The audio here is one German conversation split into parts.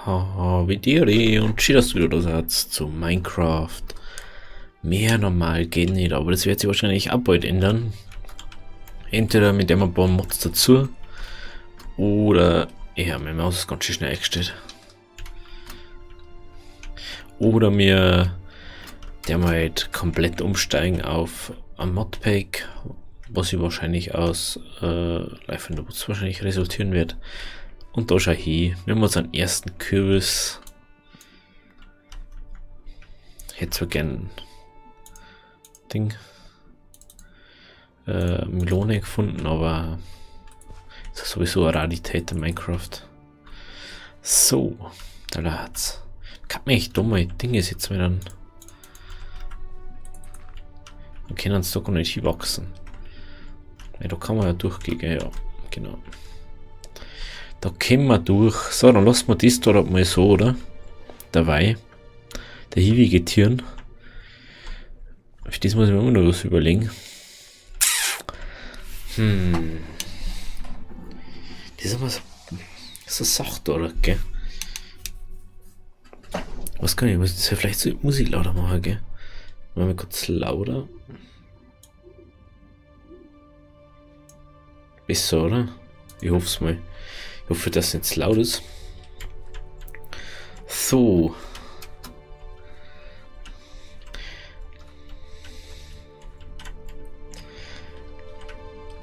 Wie dir und schön, dass du wieder da seid zu Minecraft. Mehr normal geht nicht, aber das wird sich wahrscheinlich auch bald ändern. Entweder mit dem ein paar Mods dazu oder. Ja, meine Maus ist ganz schön schnell eingestellt. Oder mir der mal halt komplett umsteigen auf ein Modpack, was ich wahrscheinlich aus Life in the Woods wahrscheinlich resultieren wird. Und da schau ich hin. Wir haben unseren ersten Kürbis. Hätte zwar gern Ding Melone gefunden, aber ist ja sowieso eine Rarität in Minecraft. So, da lad's. Kann mir echt dumme Dinge jetzt mit dann. Wir können uns doch gar nicht hinwachsen. Ja, da kann man ja durchgehen, ja, genau. Da kommen wir durch. So, dann lassen wir das da mal so, oder? Dabei. Der ewige Tieren. Für das muss ich mir immer noch was überlegen. Das ist immer so sacht, oder? Gell? Was kann ich? Muss ja vielleicht so Musik lauter machen, gell? Machen wir kurz lauter. Besser, oder? Ich hoffe es mal. Ich hoffe, dass es nicht zu laut ist. So.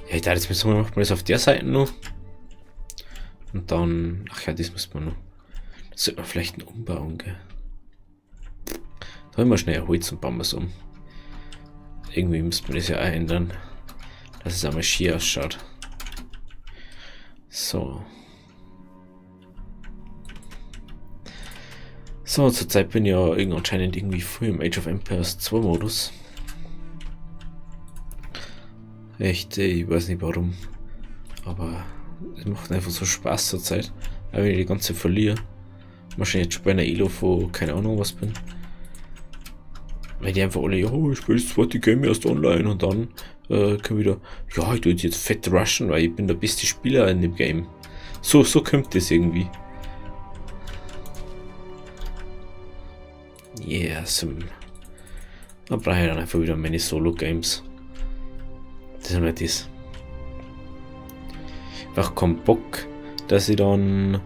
Ja, ich dachte, jetzt müssen wir noch mal das auf der Seite noch. Und dann. Ach ja, das müssen wir noch. Das sollte man vielleicht noch umbauen, gell? Da haben wir schnell ein Holz und bauen wir es um. Irgendwie müsste man das ja auch ändern. Dass es einmal schier ausschaut. So. So, zurzeit bin ich ja anscheinend irgendwie früh im Age of Empires 2 Modus. Echt, ich weiß nicht warum. Aber es macht einfach so Spaß zurzeit. Auch wenn ich die ganze verliere. Wahrscheinlich jetzt schon bei einer Elo von keine Ahnung was bin. Weil die einfach alle, ja, ich spiele das zweite Game erst online und dann kann wieder, ja, ich tue jetzt fett rushen, weil ich bin der beste Spieler in dem Game. So kommt das irgendwie. Yes. Da brauche ich dann einfach wieder meine Solo-Games. Das ist nicht das. Einfach keinen Bock, dass ich dann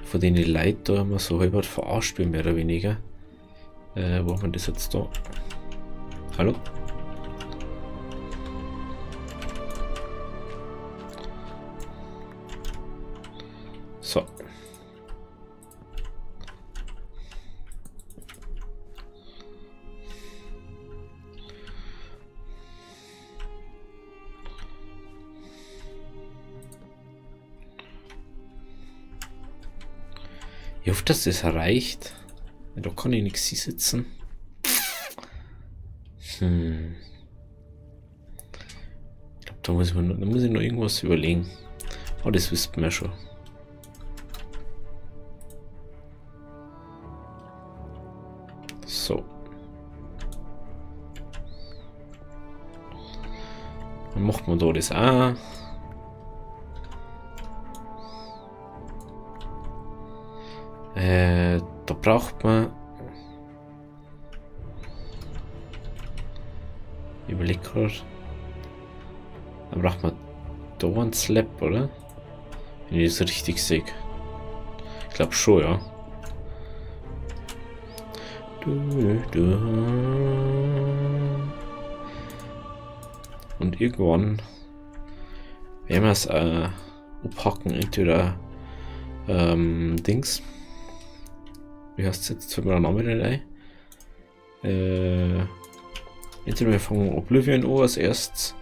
von den Leuten da immer so halb verarscht bin, mehr oder weniger. Wo haben wir das jetzt da? Hallo? So. Ich hoffe, dass das reicht. Da kann ich nichts sitzen. Ich glaube, da muss ich noch irgendwas überlegen. Aber das wisst man ja schon. So. Dann macht man da das auch. Da braucht man. Ich überlege gerade. Da braucht man da einen Slab, oder? Wenn ich das richtig sehe. Ich glaube schon, ja. Und irgendwann werden wir es abhacken, entweder Dings. Wie heißt es jetzt? Fällt mir der Name nicht ein. Entweder wir fangen Oblivion an als erstes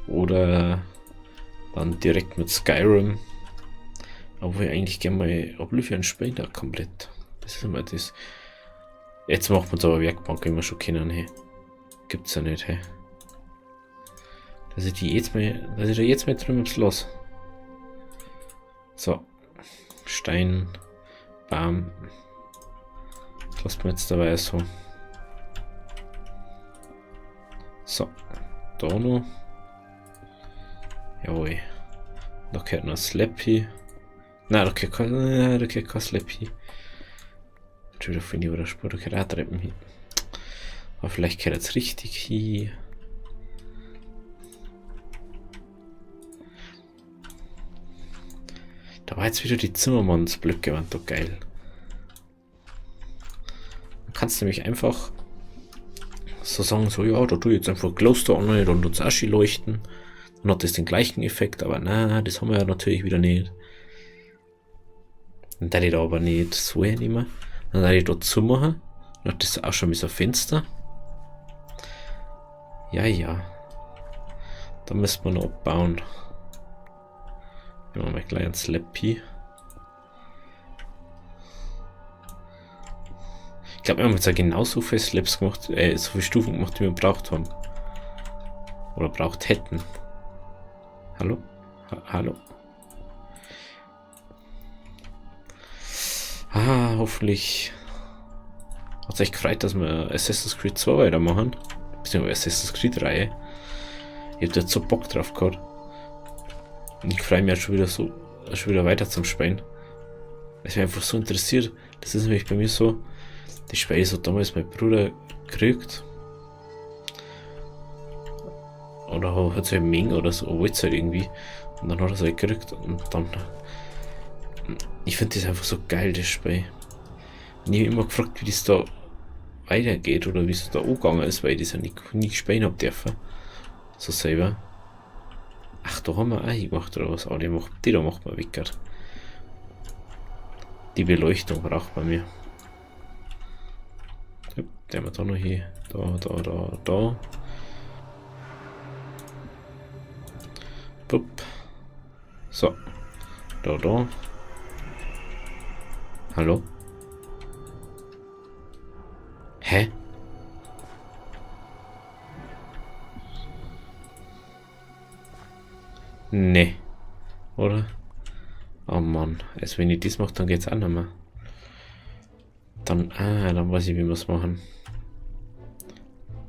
oder dann direkt mit Skyrim. Aber wir eigentlich gerne mal Oblivion spielen da komplett. Das ist immer das. Jetzt macht man es aber Werkbank immer schon kennen, hey. Gibt's ja nicht, hey. Dass ich da jetzt mal drüben los. So. Stein, Baum. Das lassen wir jetzt dabei so. So. Da noch. Jawohl. Da gehört noch ein Slap hier. Nein, da geht kein Slap hin. Schon wieder finde ich über der Spur, da geht auch Treppen hin. Aber vielleicht geht jetzt richtig hin. Da war jetzt wieder die Zimmermannsblöcke, waren doch geil. Du kannst nämlich einfach so sagen, so ja, da tue ich jetzt einfach Gloster online und uns Aschi leuchten. Dann hat das den gleichen Effekt, aber na, das haben wir ja natürlich wieder nicht. Dann da ich da aber nicht so hinnehmen. Dann da ich dort zumachen. Dann hat das auch schon mit so ein Fenster. Ja, ja. Da müssen wir noch abbauen. Nehmen wir mal gleich ein Slappy. Ich glaube, wir haben jetzt ja genauso viele Slaps gemacht, so viele Stufen gemacht, wie wir braucht haben. Oder braucht hätten. Hallo? Hallo? Ah, hoffentlich hat es euch gefreut, dass wir Assassin's Creed 2 weitermachen. Beziehungsweise Assassin's Creed Reihe. Ich hab da jetzt so Bock drauf gehabt. Und ich freue mich jetzt schon wieder weiter zum Spielen. Es mich einfach so interessiert. Das ist nämlich bei mir so, die Spiele so damals mein Bruder gekriegt. Oder hat es halt Menge oder so, wollte es halt irgendwie. Und dann hat er es halt gekriegt. Und dann. Ich finde das einfach so geil, das Spiel. Und ich habe immer gefragt, wie das da weitergeht oder wie es da angegangen ist, weil ich das ja nie spielen habe dürfen. So selber. Ach, da haben wir auch gemacht oder was? Die da macht man weg. Die Beleuchtung braucht man mir. Ja, der haben wir da noch hier. Da. Bup. So. Da. Hallo? Hä? Nee. Oder? Oh Mann. Also wenn ich das mache, dann geht's auch nicht mehr. Dann weiß ich, wie wir es machen.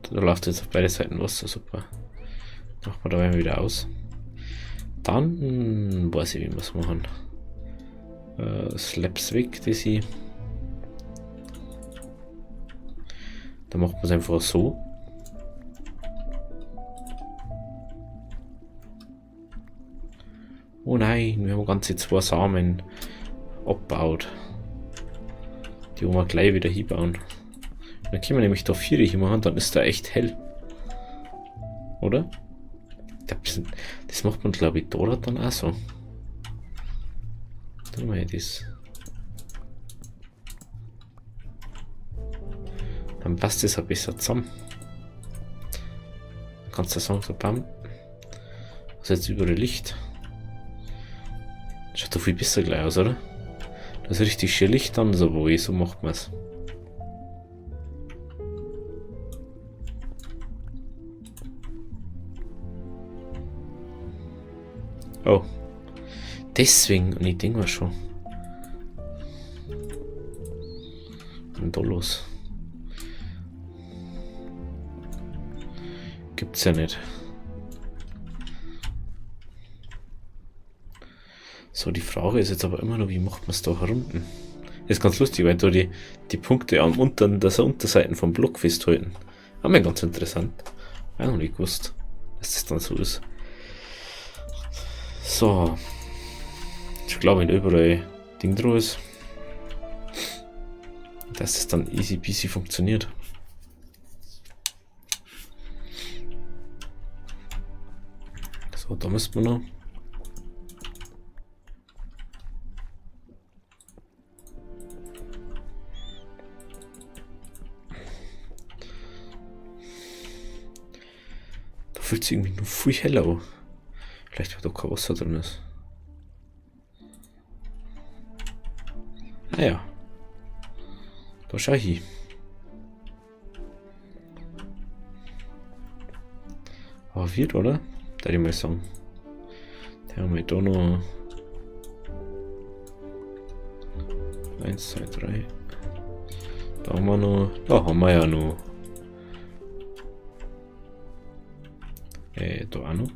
Da läuft jetzt auf beide Seiten Wasser, super. Machen wir da wieder aus. Dann weiß ich, wie wir es machen. Slaps weg, das hier. Dann macht man es einfach so. Oh nein, wir haben ganze 2 Samen abgebaut. Die wollen wir gleich wieder hinbauen. Dann können wir nämlich da 4 hier machen, dann ist da echt hell. Oder? Das macht man, glaube ich, da dann auch so. Dann mache ich das. Dann passt das ein bisschen zusammen. Dann kannst du sagen, so bam. Was ist jetzt überall Licht? Schaut doch viel besser gleich aus, oder? Das ist richtig schön Licht dann, so wo so macht man es. Oh. Deswegen, und ich denke mal schon. Und da los. Gibt's ja nicht. So, die Frage ist jetzt aber immer noch, wie macht man es da herunten? Das ist ganz lustig, weil da die Punkte am Unterseiten vom Block festhalten. Auch mal ganz interessant. Auch noch nicht gewusst, dass das dann so ist. So. Ich glaube, wenn überall Ding drauf ist, dass es dann easy peasy funktioniert. So, da müssen wir noch. Da fühlt es irgendwie nur viel heller an. Vielleicht, weil da kein Wasser drin ist. Ah ja. Da schau ich hin. Aber wird, oder? Da ich mal sagen. Da haben wir da noch 1, 2, 3. Da haben wir noch. Da haben wir ja noch. Da auch noch.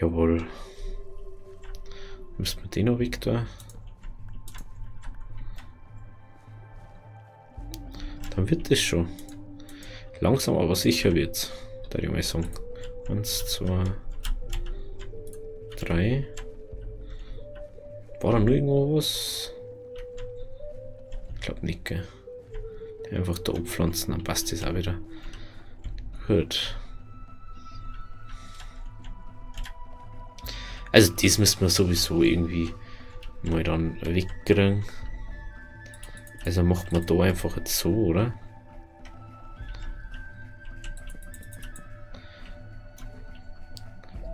Jawohl. Müssen wir den noch weg da? Dann wird das schon. Langsam aber sicher wird's. Da ich mal sagen. 1, 2, 3. War da nur irgendwo was? Ich glaube nicht, gell? Die einfach da abpflanzen, dann passt das auch wieder. Gut. Also das müssen wir sowieso irgendwie mal dann wegkriegen. Also macht man da einfach jetzt so, oder?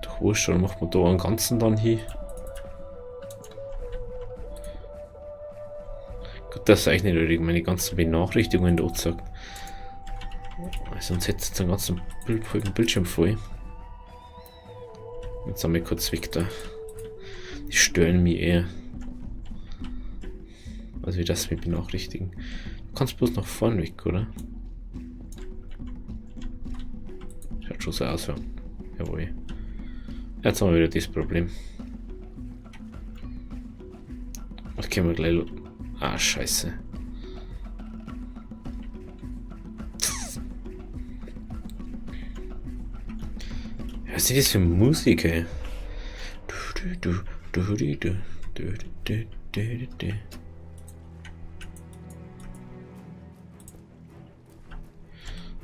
Doch wurscht, dann macht man da einen ganzen dann hin. Gut, das ist eigentlich nicht nötig, meine ganzen Benachrichtigungen da gesagt. Sonst hätte es den ganzen Bildschirm voll. Jetzt haben wir kurz weg da. Die stören mich eher. Also wie das mit benachrichtigen. Du kannst bloß nach vorne weg, oder? Schaut schon so aus, ja. Jawohl. Jetzt haben wir wieder das Problem. Was können wir gleich... Ah, scheiße. Was ist das für Musik, ey?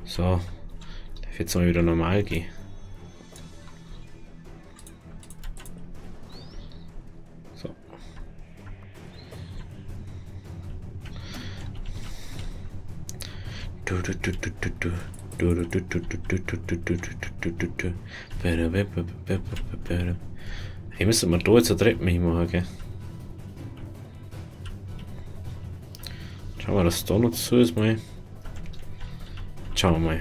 So, darf jetzt mal wieder normal gehen. So. Hier müssen wir da jetzt eine Treppe hinmachen, gell? Schauen wir, dass da noch zu ist, mal. Schauen wir mal.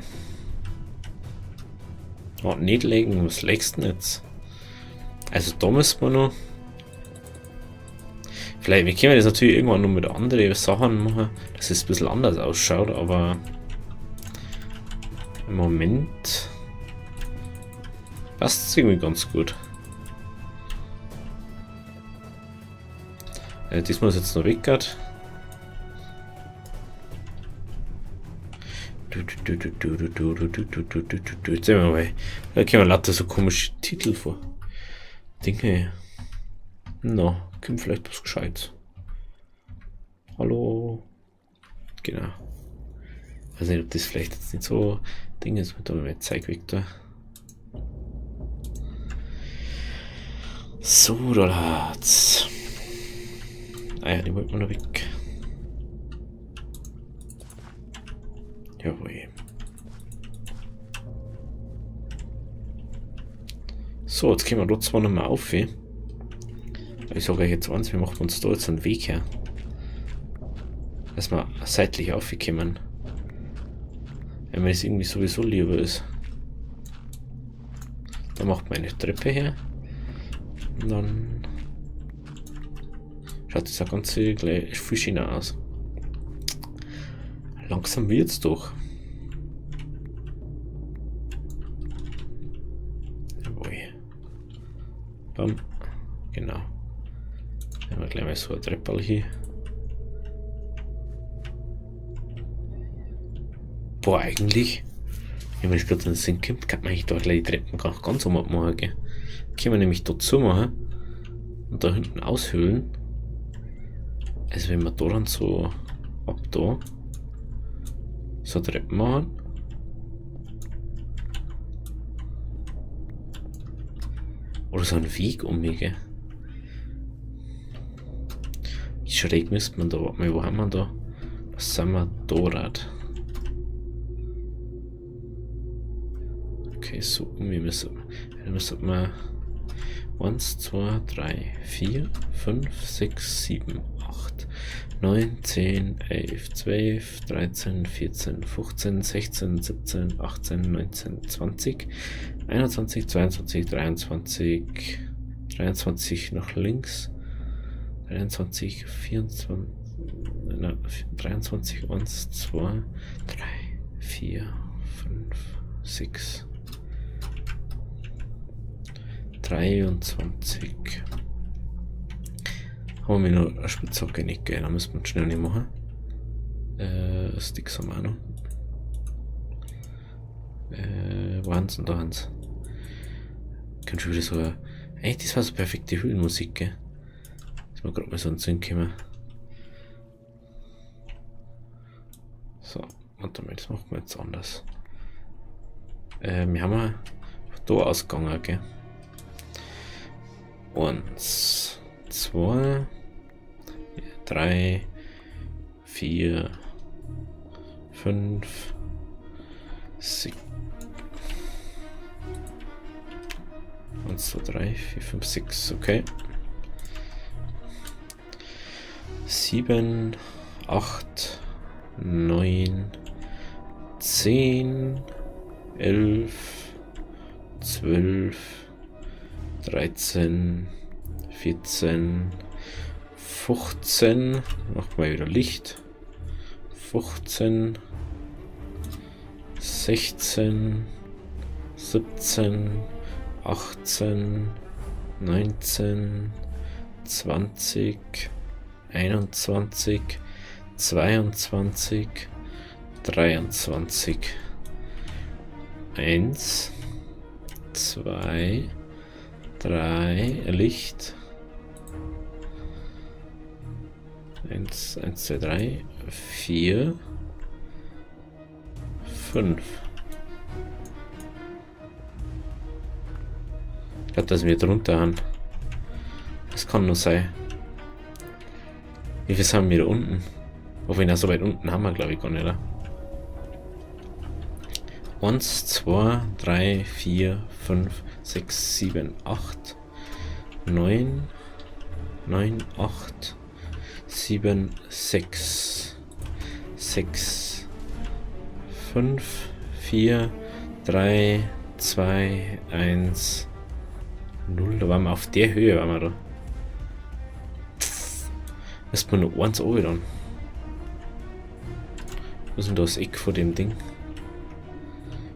Oh, nicht legen, was legst du denn jetzt? Also da müssen wir noch. Vielleicht, wir können das natürlich irgendwann noch mit anderen Sachen machen, dass es ein bisschen anders ausschaut, aber im Moment passt es irgendwie ganz gut. Diesmal ist jetzt noch weg gerade. Jetzt sehen wir mal. Da kommen lauter so komische Titel vor. Dinge. No, kommt vielleicht was Gescheites. Hallo. Genau. Weiß nicht, ob das vielleicht jetzt nicht so Ding ist, mit dem Zeigvektor. So, da hat's. Ah ja, die wollten wir noch weg. Jawohl. So, jetzt gehen wir dort zwar nochmal auf. Ich sage euch jetzt eins, wir machen uns da jetzt einen Weg her. Dass wir seitlich aufkommen. Wenn mir das irgendwie sowieso lieber ist. Da macht man eine Treppe her. Und dann schaut das Ganze gleich viel schöner aus. Langsam wird's doch. Jawohl. Bam. Genau. Nehmen wir gleich mal so ein Treppal hier. Boah, eigentlich, wenn man gerade in den Sinn kommt, kann man eigentlich da gleich die Treppen ganz um abmachen, gell? Können wir nämlich dazu machen und da hinten aushöhlen. Also wenn wir da dann so ab da so Treppen machen. Oder so einen Weg um mich, gell? Wie schräg müsste man da, warte mal, wo haben wir da? Was sind wir da grad? Okay, so um mich müssen wir 1, 2, 3, 4, 5, 6, 7, 8, 9, 10, 11, 12, 13, 14, 15, 16, 17, 18, 19, 20, 21, 22, 23, 23 nach links, 23, 24, 23, 1, 2, 3, 4, 5, 6, 23. Haben wir noch eine Spitzhacke nicht, gell? Da müssen wir schnell nicht machen. Sticks haben wir auch noch. Wahnsinn, da haben's. Kann schon wieder so. Eigentlich, das war so perfekte Höhlenmusik, gell? Dass wir gerade mal so einen Sinn kommen. So, warte mal, das machen wir jetzt anders. Wir haben ja da ausgegangen, gell? 1, 2, 3, 4, 5, 6. 1, 2, 3, 4, 5, 6, okay. 7, 8, 9, 10, 11, 12, 13, 14, 15, macht mal wieder Licht, 15, 16, 17, 18, 19, 20, 21, 22, 23. 1, 2, 3, Licht. 1, 2, 3, 4, 5. Ich glaube, dass wir drunter haben. Das kann nur sein. Wie viel haben wir da unten? Obwohl, na, so weit unten haben wir, glaube ich, gar nicht, oder? 1, 2, 3, 4, 5, 6, 7, 8, 9, 9, 8, 7, 6, 6, 5, 4, 3, 2, 1, 0. Da waren wir auf der Höhe, waren wir da. Müssen wir noch eins oben dann. Was ist denn das Eck von dem Ding?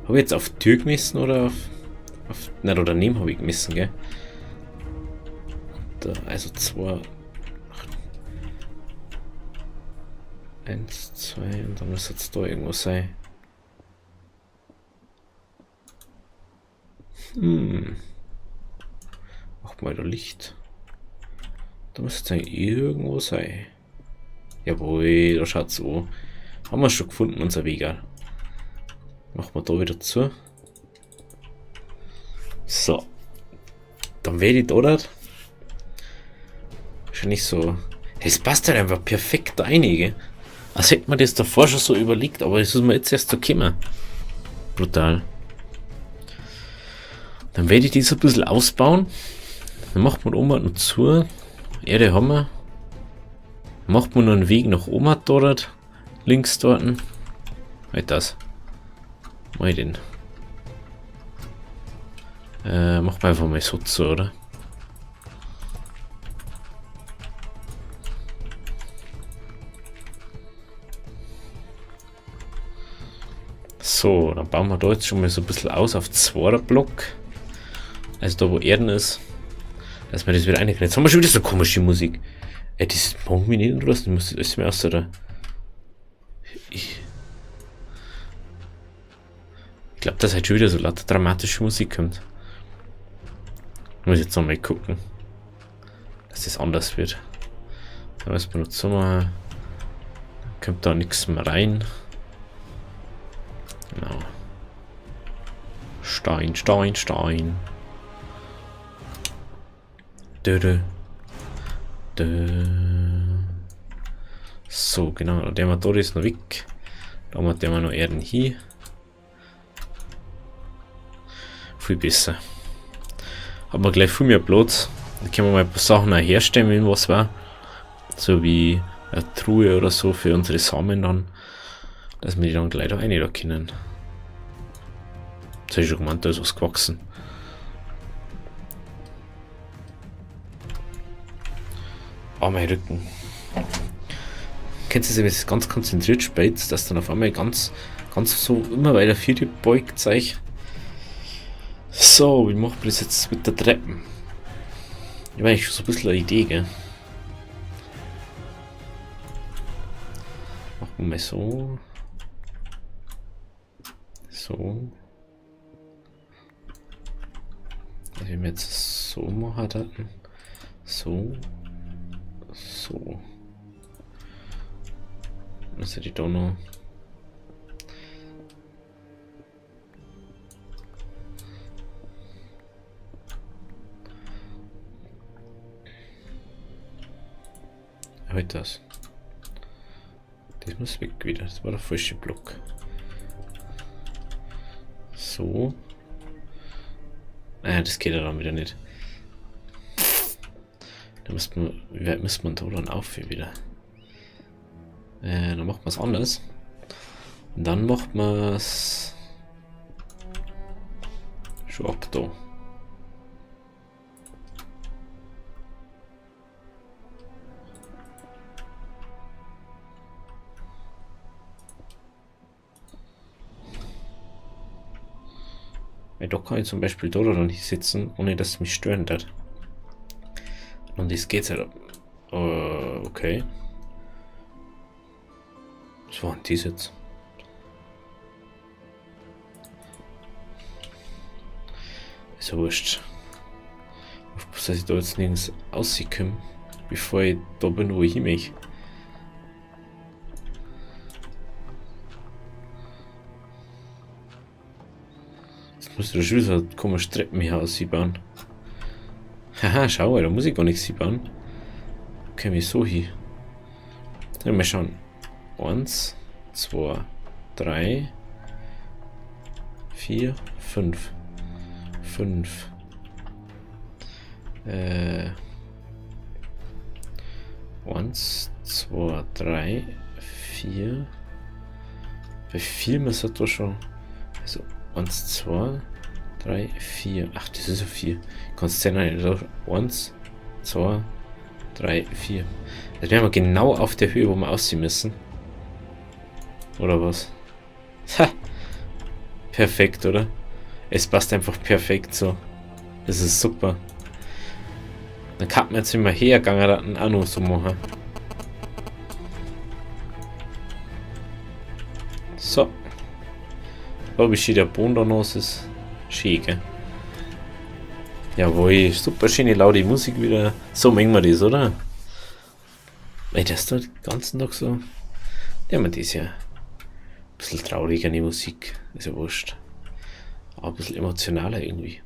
Habe ich jetzt auf die Tür gemessen oder auf nein, da daneben habe ich gemessen, gell? Da, also 2, 1, 2 und dann muss jetzt da irgendwo sein. Mach mal da Licht. Da muss jetzt eigentlich irgendwo sein. Jawohl, da schaut so. Haben wir schon gefunden, unser Weg. Machen wir da wieder zu. So. Dann werde ich da dort. Wahrscheinlich so. Es passt halt einfach perfekt rein, gell? Als hätte man das davor schon so überlegt, aber es ist mir jetzt erst so gekommen. Brutal. Dann werde ich das ein bisschen ausbauen. Dann macht man Oma noch zu. Erde haben wir. Macht man noch einen Weg nach Oma dort. Links dort. Halt das. Mal den. Macht man einfach mal so zu, oder? So, dann bauen wir da jetzt schon mal so ein bisschen aus auf 2er Block. Also da wo Erden ist. Dass wir das wieder einkriegen. Jetzt haben wir schon wieder so komische Musik. Das mag mich nicht interessieren. Ich muss das alles mehr aus der. Ich glaube, dass halt schon wieder so lauter dramatische Musik kommt. Muss jetzt nochmal gucken, dass das anders wird. Da müssen wir noch so machen. Dann kommt da nichts mehr rein. Genau. Stein, Stein, Stein. Dö. So, genau. Der Motor ist noch weg. Da haben wir noch Erden hier. Viel besser. Haben wir gleich viel mehr Platz. Da können wir mal ein paar Sachen auch herstellen, wenn was war. So wie eine Truhe oder so für unsere Samen dann. Dass wir die dann gleich da rein da können. Das habe ich schon gemeint, da ist was gewachsen. Oh, mein Rücken. Kennst du das, wenn es ganz konzentriert spielt, dass dann auf einmal ganz so immer weiter für die beugt, zeig. So. So, wie macht man das jetzt mit der Treppen? Ich habe eigentlich so ein bisschen eine Idee, gell? Machen wir mal so. So. Also wenn wir jetzt so machen hatten. So. So. Was hätte ich da noch? Halt das. Das muss weg wieder. Das war der falsche Block. So. Ah, das geht ja dann wieder nicht. Da müsste man, wie weit müsste man da dann aufhören wieder? Dann macht man es anders. Und dann macht man es schon ab da. Weil da kann ich zum Beispiel da oder nicht sitzen, ohne dass es mich stören wird. Und das geht's halt. Okay. Was war denn das jetzt? Ist ja wurscht. Aufpassen, dass ich da jetzt nirgends rauskomme, bevor ich da bin, wo ich hin möchte. Jetzt muss ich da schon so ein komisches Treppenhaus bauen. Haha, schau, da muss ich gar nichts bauen. Okay, wie so hier. Dann mal schauen. 1, 2, 3, 4, 5. 5. 1, 2, 3, 4. Bei 4 müsste da schon. Also 1, 2, 3, 4. Ach, das ist ja 4. Kannst du nicht. 1, 2, 3, 4. Das wären wir genau auf der Höhe, wo wir aussehen müssen. Oder was? Ha! Perfekt, oder? Es passt einfach perfekt so. Das ist super. Dann kann man jetzt immer hergegangen und auch noch so machen. So. Da wie schön der Boden da noch ist. Schön, gell? Jawohl, super schöne laute Musik wieder. So mengen wir das, oder? Weil das da den ganzen Tag so. Ja, man, das ist ja ein bisschen trauriger, die Musik. Ist ja wurscht. Aber ein bisschen emotionaler irgendwie.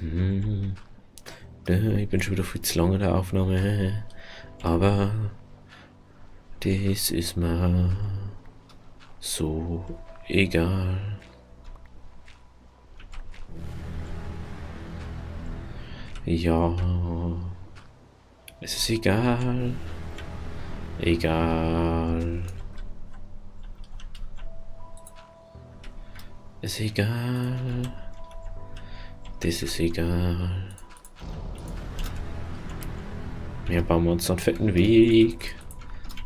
Ich bin schon wieder viel zu lange in der Aufnahme. Aber das ist mir so egal. Ja, es ist egal. Egal. Ist egal. Das ist egal. Wir bauen uns einen fetten Weg.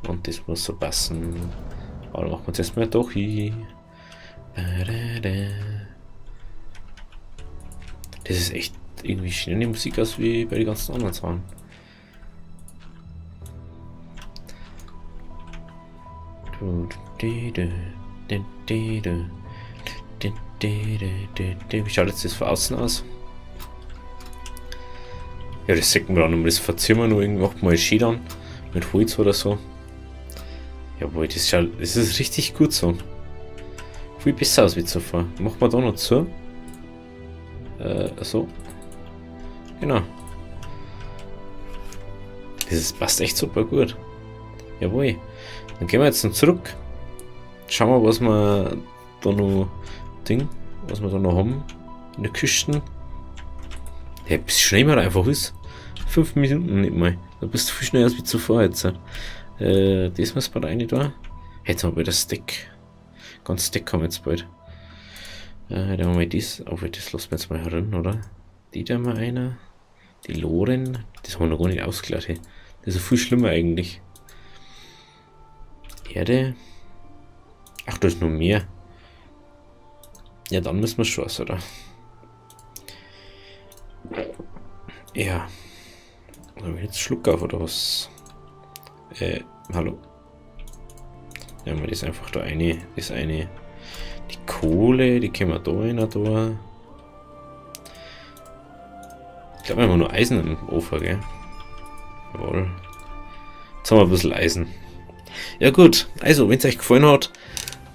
Und das muss so passen. Aber dann machen wir uns erstmal doch hier. Das ist echt irgendwie schnell die Musik aus wie bei den ganzen anderen Sachen. Wie schaut jetzt das von außen aus? Ja, das sieht man dann, das verziehen wir noch irgendwie, macht mal schön dann mit Holz oder so. Jawohl, das ist richtig gut so. Viel besser aus wie zuvor. Machen wir da noch zu. So. Genau. Das passt echt super gut. Jawohl. Dann gehen wir jetzt noch zurück. Schauen wir, was wir da noch was wir da noch haben in der Küste. Ja, bis schneller einfach ist. 5 Minuten nicht mal. Da bist du viel schneller als wie zuvor jetzt. Das muss bald rein da. Jetzt haben wir das Stick. Ganz Stick haben wir jetzt bald. Dann haben wir das. Aber das lassen wir jetzt mal heran, oder? Die da mal einer. Die Loren. Das haben wir noch gar nicht ausgeladen. Das ist viel schlimmer eigentlich. Erde. Ach, da ist noch mehr. Ja, dann müssen wir Schluss, oder? Ja. Habe ich jetzt Schluck auf, oder was? Hallo? Ja, das ist einfach da eine. Das ist eine. Die Kohle, die können wir da rein, da. Ich glaube, wir haben nur Eisen im Ofen, gell? Jawohl. Jetzt haben wir ein bisschen Eisen. Ja gut, also wenn es euch gefallen hat,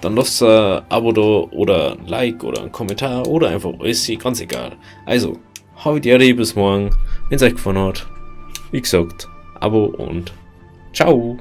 dann lasst ein Abo da oder ein Like oder einen Kommentar oder einfach alles, ganz egal. Also, haut die bis morgen. Wenn es euch gefallen hat, wie gesagt, Abo und ciao.